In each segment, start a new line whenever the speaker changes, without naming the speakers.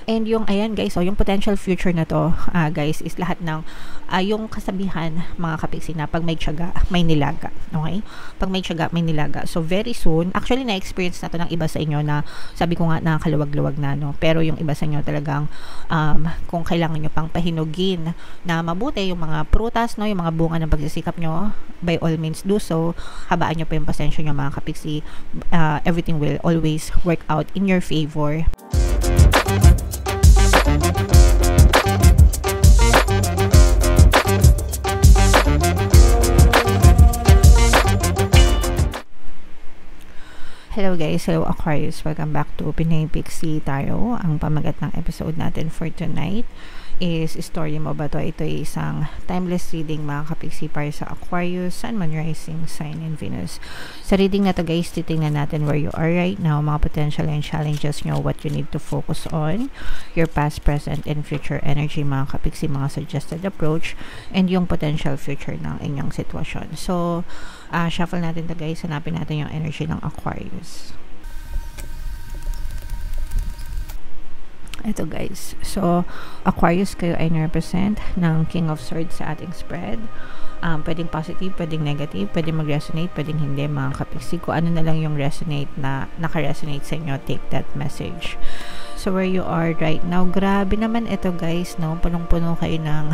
And yung, ayan guys, so yung potential future na to, guys, is lahat ng, yung kasabihan, mga kapiksi, na pag may tiyaga, may nilaga. Okay? Pag may tiyaga, may nilaga. So, very soon, actually, na-experience na to ng iba sa inyo na, sabi ko nga, nakakaluwag-luwag na, no? Pero yung iba sa inyo talagang, kung kailangan nyo pang pahinugin na mabuti, yung mga prutas, no? Yung mga bunga ng pagsisikap nyo, by all means do so. Habaan nyo pa yung pasensya nyo, mga kapiksi. Everything will always work out in your favor. Hello guys, hello Aquarius, welcome back to Pinay Pixie Tarot. Ang pamagat ng episode natin for tonight is Story Mo Ba To? Ito ay isang timeless reading, mga kapiksi, para sa Aquarius, Sun, Moon, Rising, Sign, and Venus. Sa reading na to guys, titingnan natin where you are right now, mga potential and challenges nyo, what you need to focus on, your past, present, and future energy, mga kapiksi, mga suggested approach, and yung potential future ng inyong sitwasyon. So, shuffle natin to guys, hanapin natin yung energy ng Aquarius. Ito guys, so Aquarius, kayo ay na-represent ng King of Swords sa ating spread. Pwedeng positive, pwedeng negative, pwedeng mag-resonate, pwedeng hindi, mga kapiksi. Kung ano na lang yung resonate na naka-resonate sa inyo, take that message. So where you are right now, grabe naman ito guys, no? Punong-puno kayo ng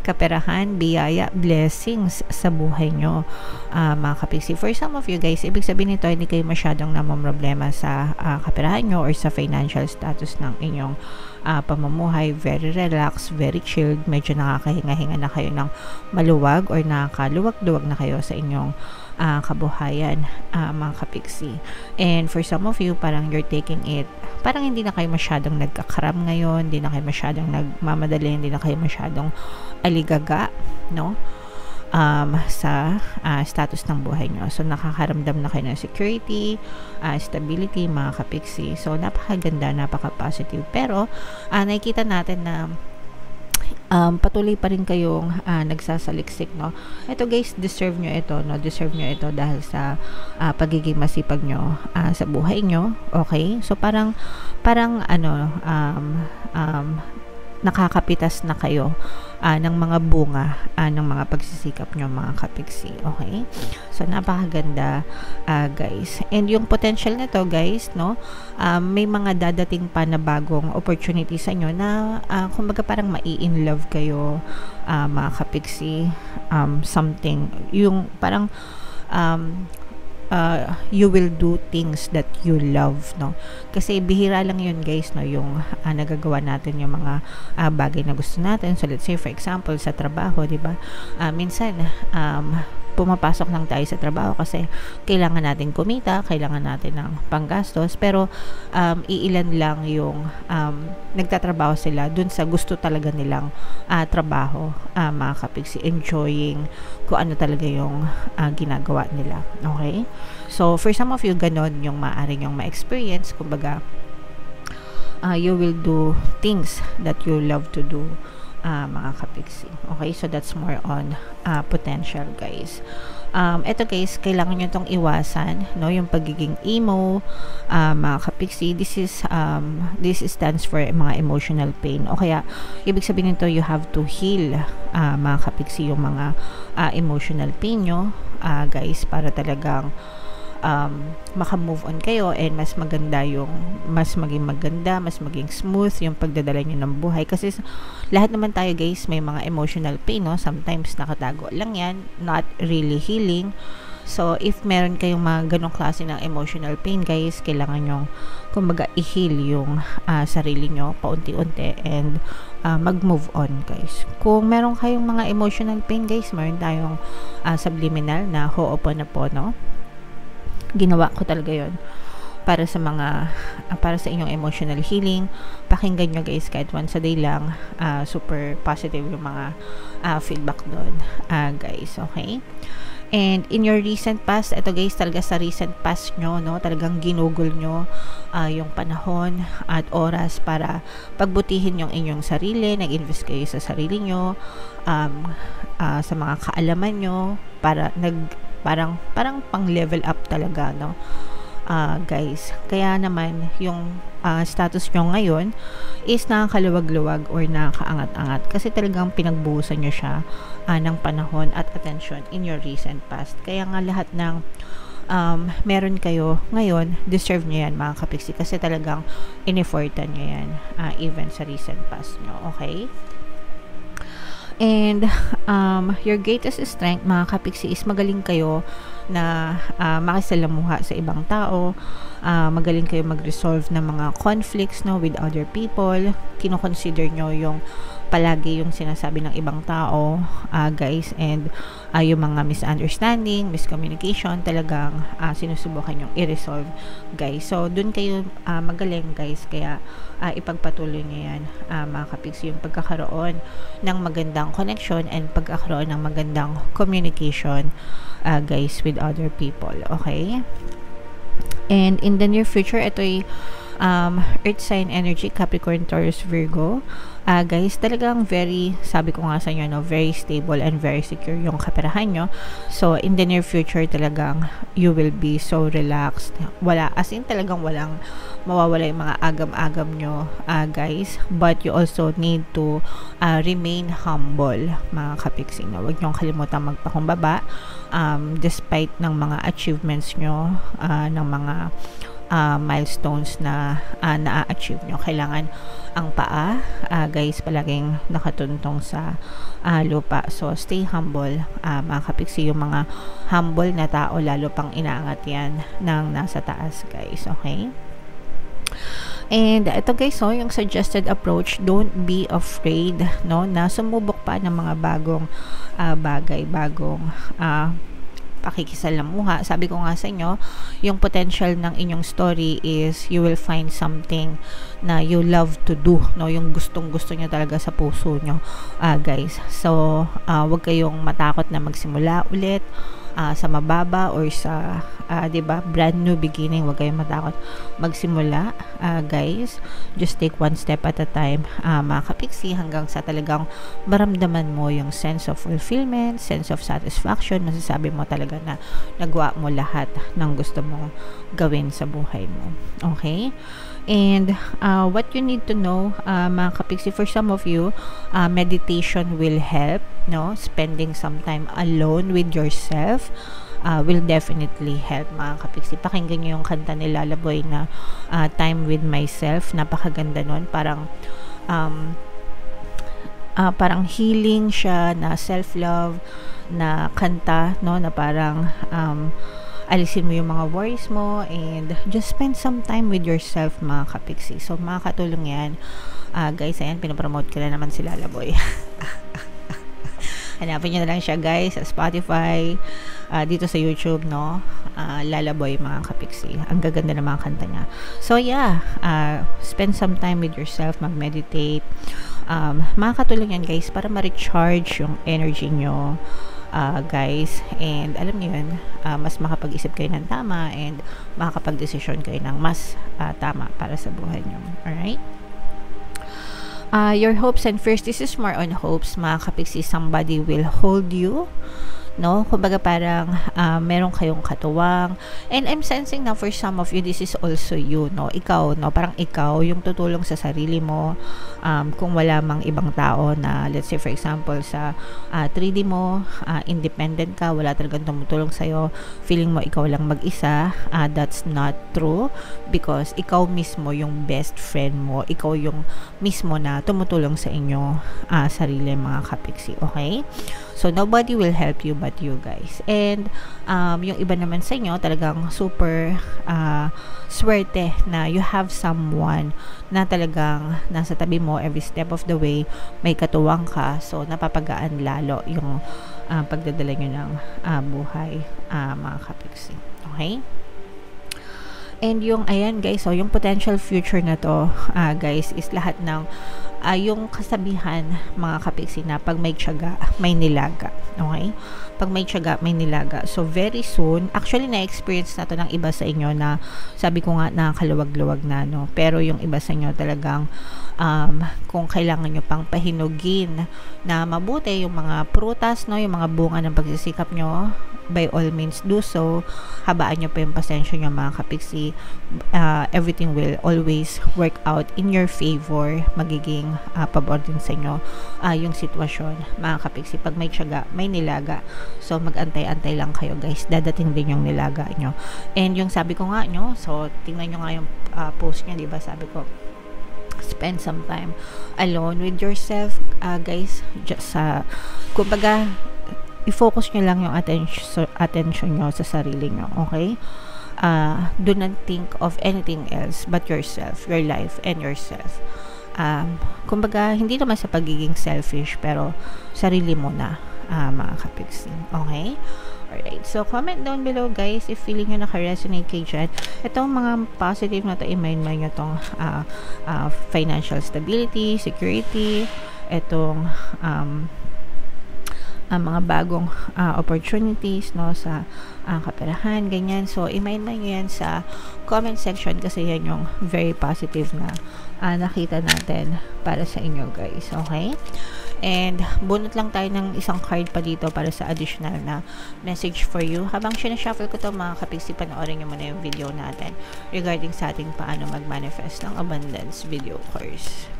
kaperahan, biyaya, blessings sa buhay nyo, mga kapiksi. For some of you guys, ibig sabihin nito, hindi kayo masyadong namomroblema sa kaperahan nyo or sa financial status ng inyong pamumuhay. Very relaxed, very chilled, medyo nakakahinga-hinga na kayo ng maluwag or nakakaluwag-luwag na kayo sa inyong kabuhayan, mga kapiksi. And for some of you, parang you're taking it, parang hindi na kayo masyadong nagkakaram ngayon, hindi na kayo masyadong nagmamadali, hindi na kayo masyadong aligaga, no? Sa status ng buhay nyo. So, nakakaramdam na kayo ng security, stability, mga kapiksi. So, napakaganda, napaka-positive. Pero, nakikita natin na patuloy pa rin kayong nagsasaliksik, no? Ito guys, deserve nyo ito, no? Deserve nyo ito dahil sa pagiging masipag nyo sa buhay nyo. Okay? So, parang nakakapitas na kayo ng mga bunga ng mga pagsisikap nyo, mga kapiksi. Okay? So, napakaganda, guys. And yung potential nito, guys, no? May mga dadating pa na bagong opportunity sa inyo na kumbaga parang mai-in love kayo, mga kapiksi. Something, yung parang you will do things that you love, no? Kasi bihira lang yun guys, no? Yung nagagawa natin yung mga bagay na gusto natin. So let's say for example sa trabaho, di ba? Minsan pumapasok lang tayo sa trabaho kasi kailangan natin kumita, kailangan natin ng panggastos, pero iilan lang yung nagtatrabaho sila dun sa gusto talaga nilang trabaho, mga kapiksi, enjoying kung ano talaga yung ginagawa nila. Okay? So, for some of you, ganon yung maaari yung ma-experience. Kumbaga, you will do things that you love to do, mga kapiksi. Okay, so that's more on potential, guys. Ito guys, kailangan nyo itong iwasan, no? Yung pagiging emo, mga kapiksi. This stands for mga emotional pain. O kaya, ibig sabihin nito, you have to heal, mga kapiksi, yung mga emotional pain nyo, guys, para talagang maka-move on kayo and mas maganda yung, mas maging maganda, mas maging smooth yung pagdadala nyo ng buhay. Kasi lahat naman tayo guys may mga emotional pain, no? Sometimes nakatago lang yan, not really healing. So if meron kayong mga ganong klase ng emotional pain guys, kailangan nyo kumbaga i-heal yung sarili nyo paunti-unti and mag-move on guys. Kung meron kayong mga emotional pain guys, meron tayong subliminal na Ho'oponopono. Ginawa ko talaga yon para sa mga para sa inyong emotional healing. Pakinggan nyo guys kahit once a day lang. Super positive yung mga feedback doon, guys. Okay? And in your recent past, ito guys, talaga sa recent past nyo, no, talagang ginugol nyo yung panahon at oras para pagbutihin yung inyong sarili. Nag-invest kayo sa sarili nyo, sa mga kaalaman nyo, para parang pang level up talaga, no, guys. Kaya naman yung status nyo ngayon is nakakaluwag-luwag or nakakaangat-angat kasi talagang pinagbuhusan nyo siya ng panahon at attention in your recent past. Kaya nga lahat ng meron kayo ngayon, deserve nyo yan mga kapiksi kasi talagang in-effortan nyo yan even sa recent past nyo. Okay? And your greatest strength mga kapiksi is magaling kayo na makisalamuha sa ibang tao, magaling kayo mag-resolve ng mga conflicts with other people, kino-consider nyo yung palagi yung sinasabi ng ibang tao, guys, and yung mga misunderstanding, miscommunication, talagang sinusubukan yung i-resolve, guys. So, dun kayo magaling, guys, kaya ipagpatuloy nyo yan, mga kapiksi, yung pagkakaroon ng magandang connection and pagkakaroon ng magandang communication, guys, with other people, okay? And in the near future, ito'y Earth sign energy, Capricorn, Taurus, Virgo. Guys, talagang very, sabi ko nga sa inyo, no, very stable and very secure yung kaperahan nyo. So, in the near future, talagang you will be so relaxed. Wala, as in talagang walang mawawala yung mga agam-agam nyo, guys. But you also need to remain humble, mga kapiksi. No? Huwag nyo kalimutan magpakumbaba despite ng mga achievements nyo, ng mga milestones na na-achieve nyo. Kailangan ang paa, guys, palaging nakatuntong sa lupa. So, stay humble, mga kapiksi. Yung mga humble na tao, lalo pang inaangat yan ng nasa taas, guys. Okay? And ito, guys, yung suggested approach, don't be afraid, no, na sumubok pa ng mga bagong bagay, bagong pakikisalamuha. Sabi ko nga sa inyo, yung potential ng inyong story is you will find something na you love to do, no, yung gustong-gusto nyo talaga sa puso nyo, guys. So, wag kayong matakot na magsimula ulit sa mababa or sa 'di ba, brand new beginning. Wag kayong matakot magsimula, guys. Just take one step at a time, mga kapiksi, hanggang sa talagang maramdaman mo yung sense of fulfillment, sense of satisfaction. Masasabi mo talaga na nagawa mo lahat ng gusto mong gawin sa buhay mo. Okay? And what you need to know, mga kapiksi, for some of you, meditation will help, no? Spending some time alone with yourself will definitely help, mga kapiksi. Pakinggan nyo yung kanta ni Lalaboy na Time with Myself. Napakaganda nun. Parang healing siya, na self-love na kanta, no? Na parang alisin mo yung mga worries mo and just spend some time with yourself, mga kapiksi. So, makakatulong yan. Guys, ayan, pinapromote ko na naman si Lalaboy. Hanapin nyo na lang siya, guys, sa Spotify, dito sa YouTube, no? Lalaboy, mga kapiksi. Ang gaganda ng mga kanta niya. So, yeah, spend some time with yourself, mag-meditate. Makakatulong yan, guys, para ma-recharge yung energy nyo, guys, and alam niyo yun, mas makapag-isip kayo ng tama and makakapag-desisyon kayo ng mas tama para sa buhay nyo. Alright? Your hopes and fears, this is more on hopes, mga kapiksi. Somebody will hold you, no? Kumbaga parang meron kayong katuwang, and I'm sensing na for some of you, this is also you, no? Ikaw, no? Parang ikaw yung tutulong sa sarili mo, kung wala mang ibang tao na, let's say for example sa 3D mo, independent ka, wala talagang tumutulong sa'yo, feeling mo ikaw lang mag-isa, that's not true, because ikaw mismo yung best friend mo, ikaw yung mismo na tumutulong sa inyo sarili, mga kapiksi. Okay? So, nobody will help you but you, guys. And, yung iba naman sa inyo, talagang super swerte na you have someone na talagang nasa tabi mo every step of the way, may katuwang ka. So, napapagaan lalo yung pagdadala nyo ng buhay, mga kapiksi. Okay? And yung, ayan, guys, so yung potential future na to, guys, is lahat ng yung kasabihan, mga kapiksi, na pag may tiyaga, may nilaga. Okay? Pag may tiyaga, may nilaga. So, very soon, actually, na-experience na to ng iba sa inyo na, sabi ko nga, nakakaluwag-luwag na, no? Pero yung iba sa inyo talagang, kung kailangan nyo pang pahinugin na mabuti yung mga prutas, no? Yung mga bunga ng pagsisikap nyo, by all means do so. Habaan nyo pa yung pasensya nyo mga kapiksi. Everything will always work out in your favor. Magiging pabor din sa inyo yung sitwasyon mga kapiksi. Pag may tiyaga, may nilaga. So mag-antay-antay lang kayo guys. Dadating din yung nilaga nyo. And yung sabi ko nga nyo, so tingnan nyo nga yung post niya, diba? Sabi ko, spend some time alone with yourself, guys. Just kumbaga, i-focus nyo lang yung attention nyo sa sarili nyo, okay? Do not think of anything else but yourself, your life, and yourself. Kumbaga, hindi naman sa pagiging selfish, pero sarili mo na, mga kapigsin, okay? Alright, so comment down below guys if feeling nyo naka-resonate kayo dyan. Itong mga positive na to, i-mind nyo itong financial stability, security, itong mga bagong opportunities, no, sa kaperahan, ganyan. So i-mind nyo yan sa comment section kasi yan yung very positive na nakita natin para sa inyo guys, okay? And bunot lang tayo ng isang card pa dito para sa additional na message for you. Habang sinashuffle ko to mga kapiksi, panoorin nyo muna yung video natin regarding sa ating paano mag-manifest ng abundance video course.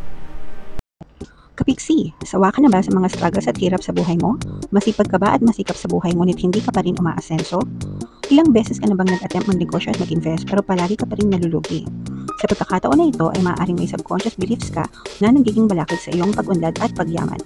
Kapiksi, sawa ka na ba sa mga struggles at hirap sa buhay mo? Masipag ka ba at masikap sa buhay ngunit hindi ka pa rin umaasenso? Ilang beses ka na bang nag-attempt magnegosyo at mag-invest pero palagi ka pa rin nalulugi? Sa pagkakataon na ito ay maaaring may subconscious beliefs ka na nagiging balakid sa iyong pag-unlad at pagyaman.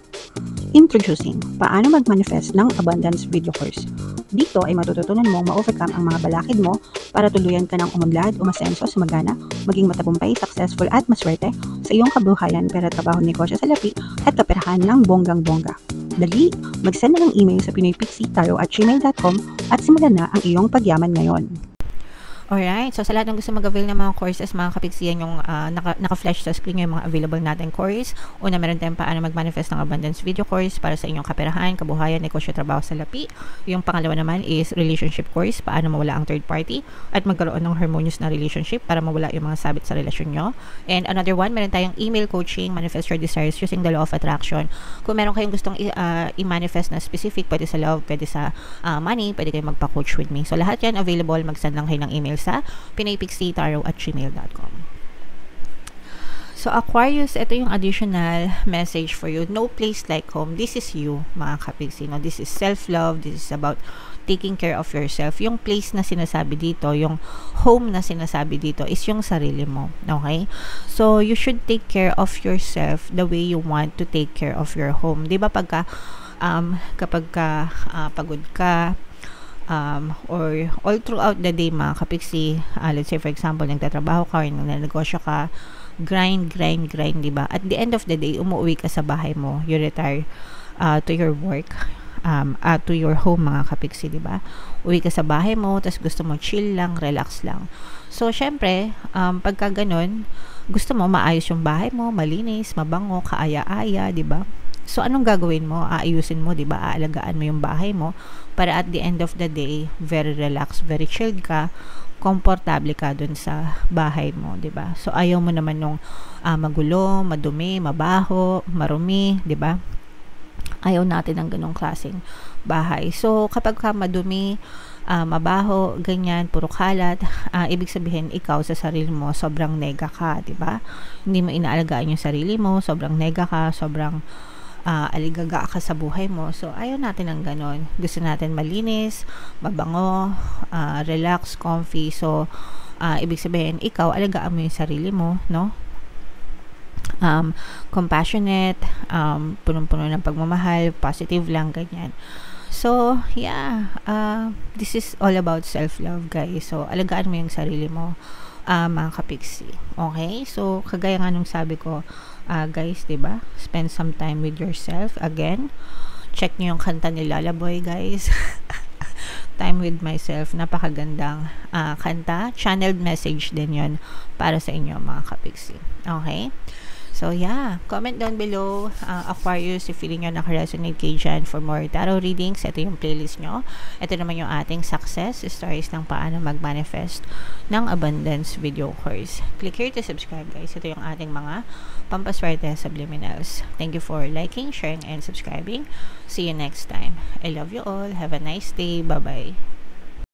Introducing, paano mag-manifest ng abundance video course. Dito ay matututunan mong ma-overcome ang mga balakid mo para tuluyan ka ng umunlad, umasenso, sumagana, maging matagumpay, successful at maswerte sa iyong kabuhayan, pera, trabaho, negosyo sa lapi at kaperahan ng bonggang-bongga. Dali, mag-send na ng email sa pinoypixitaro@gmail.com at simulan na ang iyong pagyaman ngayon.
Alright, so sa lahat ng gusto mag-avail ng mga courses, mga kapiksiyan, yung naka-flash sa screen yung mga available natin course. Una, meron tayong paano mag-manifest ng abundance video course para sa inyong kaperahan, kabuhayan, negosyo, trabaho sa lapi. Yung pangalawa naman is relationship course, paano mawala ang third party at magkaroon ng harmonious na relationship para mawala yung mga sabit sa relasyon nyo. And another one, meron tayong email coaching, manifest your desires using the law of attraction. Kung meron kayong gustong i-manifest na specific, pwede sa love, pwede sa money, pwede kayong magpa-coach with me. So lahat yan available, mag-send lang kayo ng email sa pinoypixitaro@gmail.com. So Aquarius, ito yung additional message for you. No place like home. This is you, mga kapigsi. No? This is self-love. This is about taking care of yourself. Yung place na sinasabi dito, yung home na sinasabi dito is yung sarili mo. Okay? So you should take care of yourself the way you want to take care of your home. Diba kapag pagod ka, or all throughout the day mga kapiksi, let's say for example nagtatrabaho ka or nagnegosyo ka, grind, diba? At the end of the day, umuwi ka sa bahay mo, you retire to your work, to your home mga kapiksi, diba? Uwi ka sa bahay mo, tas gusto mo chill lang, relax lang. So syempre, pagka ganun, gusto mo maayos yung bahay mo, malinis, mabango, kaaya-aya, diba? So, anong gagawin mo? Aayusin mo, diba? Aalagaan mo yung bahay mo para at the end of the day, very relaxed, very chilled ka, komportable ka dun sa bahay mo, diba? So, ayaw mo naman nung magulo, madumi, mabaho, marumi, diba? Ayaw natin ng ganong klaseng bahay. So, kapag ka madumi, mabaho, ganyan, puro kalat, ibig sabihin, ikaw sa sarili mo, sobrang nega ka, diba? Hindi mo inaalagaan yung sarili mo, sobrang nega ka, sobrang aligaga ka sa buhay mo. So, ayaw natin ng ganon. Gusto natin malinis, mabango, relax, comfy. So, ibig sabihin, ikaw, alagaan mo yung sarili mo, no? Compassionate, punong-puno ng pagmamahal, positive lang, ganyan. So, yeah, this is all about self-love, guys. So, alagaan mo yung sarili mo, mga kapiksi. Okay? So, kagaya nga nung sabi ko, guys, diba? Spend some time with yourself. Again, check nyo yung kanta ni Lalaboy, guys. Time with myself. Napakagandang kanta. Channeled message din yon para sa inyo, mga kapiksi. Okay? So, yeah. Comment down below, Aquarius, if feeling nyo nakaresonate kayo dyan for more tarot readings. Ito yung playlist nyo. Ito naman yung ating success stories ng paano mag-manifest ng abundance video course. Click here to subscribe, guys. Ito yung ating mga pampaswerte subliminals. Thank you for liking, sharing, and subscribing. See you next time. I love you all. Have a nice day. Bye-bye.